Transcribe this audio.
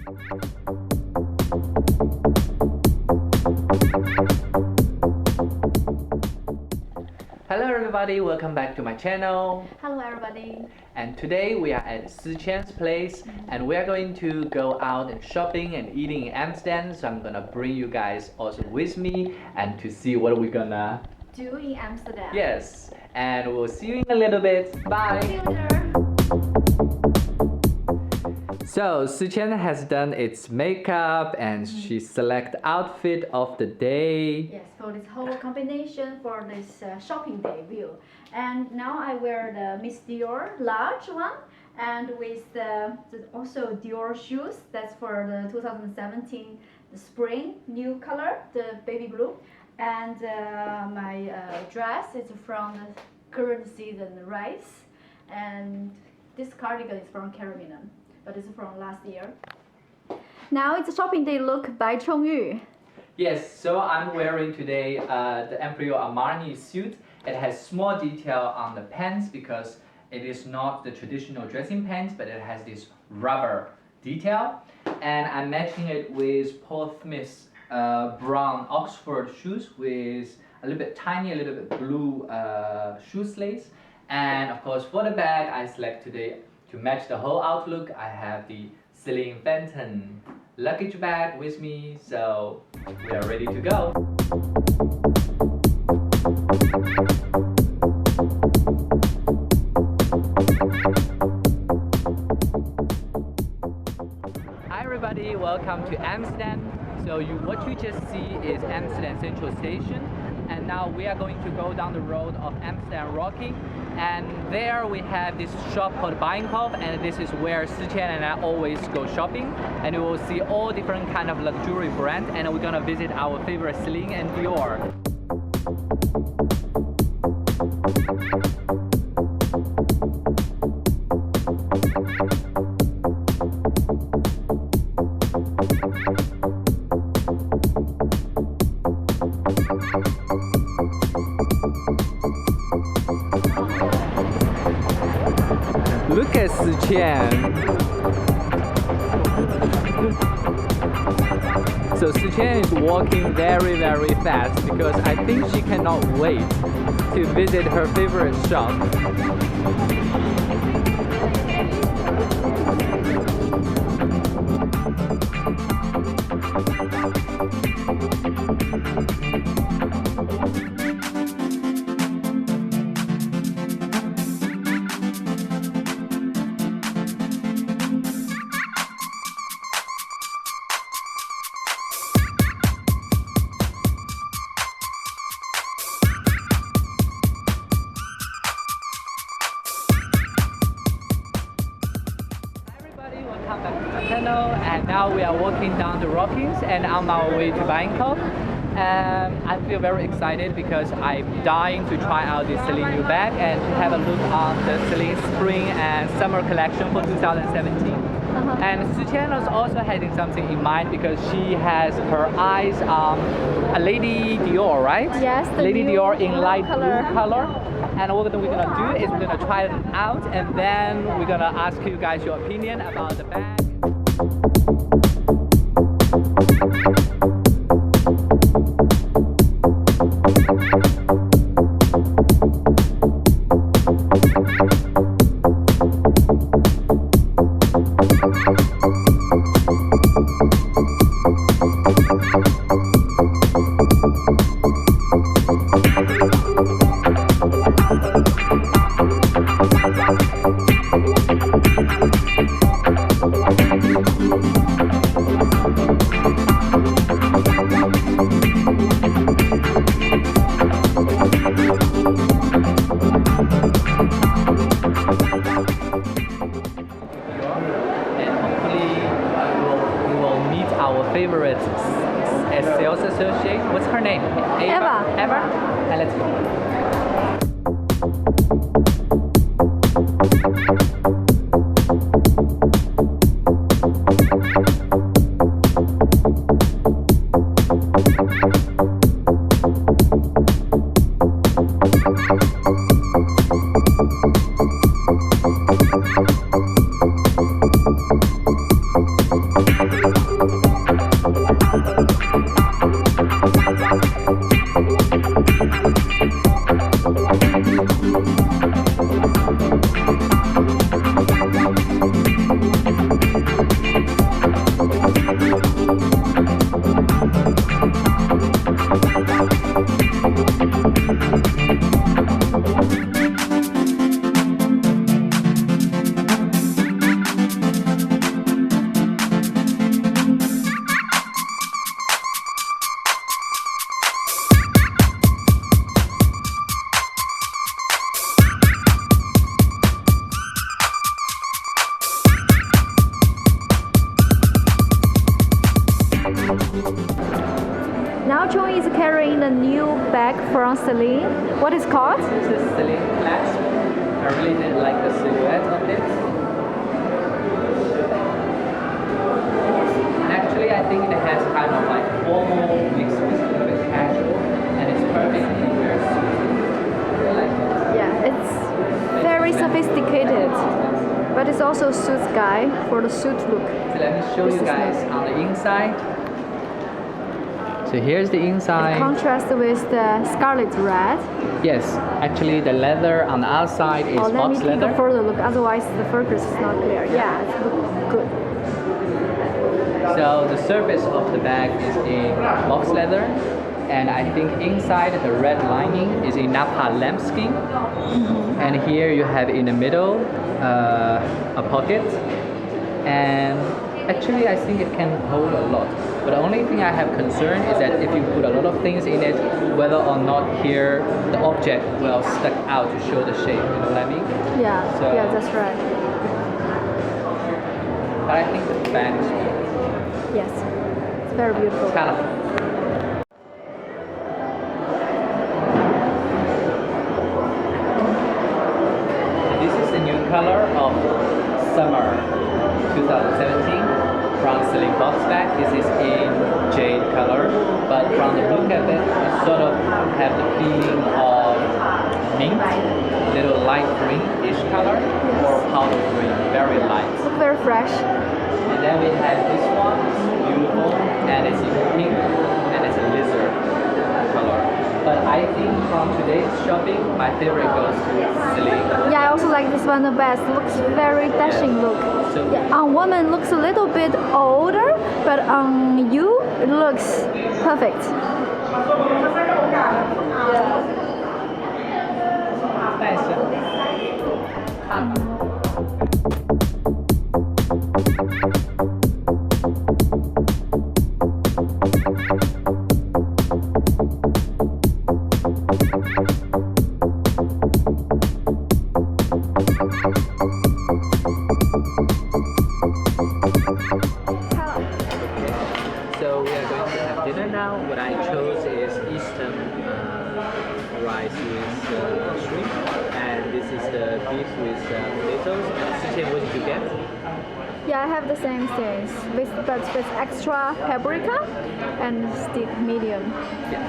Hello everybody, welcome back to my channel. Hello everybody. And today we are at Siqian's place and we are going to go out and shopping and eating in Amsterdam. So I'm gonna bring you guys also with me and to see what we're gonna do in Amsterdam. Yes, and we'll see you in a little bit. Bye. See you later. So Siqian has done its makeup and she select outfit of the day. Yes, for this whole combination for this shopping day view. And now I wear the Miss Dior Large one and with the also Dior shoes. That's for the 2017 the spring new color, the baby blue. And my dress is from the current season rice. And this cardigan is from Caribbean. But it's from last year. Now it's a shopping day look by Chongyu. Yes, so I'm wearing today the Emporio Armani suit. It has small detail on the pants because it is not the traditional dressing pants, but it has this rubber detail. And I'm matching it with Paul Smith's brown Oxford shoes with a little bit tiny, a little bit blue shoe lace. And of course for the bag, I select today to match the whole outlook, I have the Celine Phantom luggage bag with me, so we are ready to go. Hi everybody, welcome to Amsterdam. So what you just see is Amsterdam Central Station. And now we are going to go down the road of Amsterdam Rocky, and there we have this shop called deBijenkorf, and this is where Siqian and I always go shopping, and you will see all different kind of luxury brands, and we're gonna visit our favorite Celine and Dior. Look at Siqian. So Siqian is walking very fast because I think she cannot wait to visit her favorite shop. Welcome back to my channel, and now we are walking down the Rockies and on our way to Dior. I feel very excited because I'm dying to try out this Celine new bag and to have a look on the Celine spring and summer collection for 2017. And Siqian is also having something in mind because she has her eyes on a Lady Dior, right? Yes, the Lady Dior in light color. blue color. And what we're gonna do is we're gonna try it out, and then we're gonna ask you guys your opinion about the bag. favorite sales associate. What's her name? Eva. Eva? And let's go. Now Chong is carrying the new bag from Celine. What is called? This is Celine Clasp. I really did like the silhouette of this. Actually, I think it has kind of like formal mixed with a little bit casual, and it's perfect in your suit. I like it. Yeah, it's very sophisticated, but it's also suits guy for the suit look. So let me show you guys on the inside. So here's the inside. Contrast with the scarlet red. Yes, actually the leather on the outside is let me box take leather. a further look, otherwise the focus is not clear. Yeah, it looks good. So the surface of the bag is in box leather, and I think inside the red lining is in nappa lambskin. And here you have in the middle a pocket, and actually I think it can hold a lot. But the only thing I have concern is that if you put a lot of things in it, whether or not here the object will stick out to show the shape, you know what I mean? Yeah, So- yeah, that's right. But I think the bag is Yes, it's very beautiful. colorful. This is the new color of summer 2017 from Celine box bag. This is in jade color, but from the look of it, it sort of have the feeling of mint, little light greenish color, or powder green, very light. Look very fresh. And then we have this one, it's beautiful, and it's in pink, and it's a lizard color. But I think from today's shopping, my favorite goes to Celine. Yeah, I also like this one the best. Looks very dashing look. So Yeah, on woman looks a little bit older, but on you it looks perfect. So we are going to have dinner now. What I chose is Eastern rice with shrimp, and this is the beef with potatoes. And Siqian, what did you get? Yeah, I have the same things, but with extra paprika and steak medium. Yeah.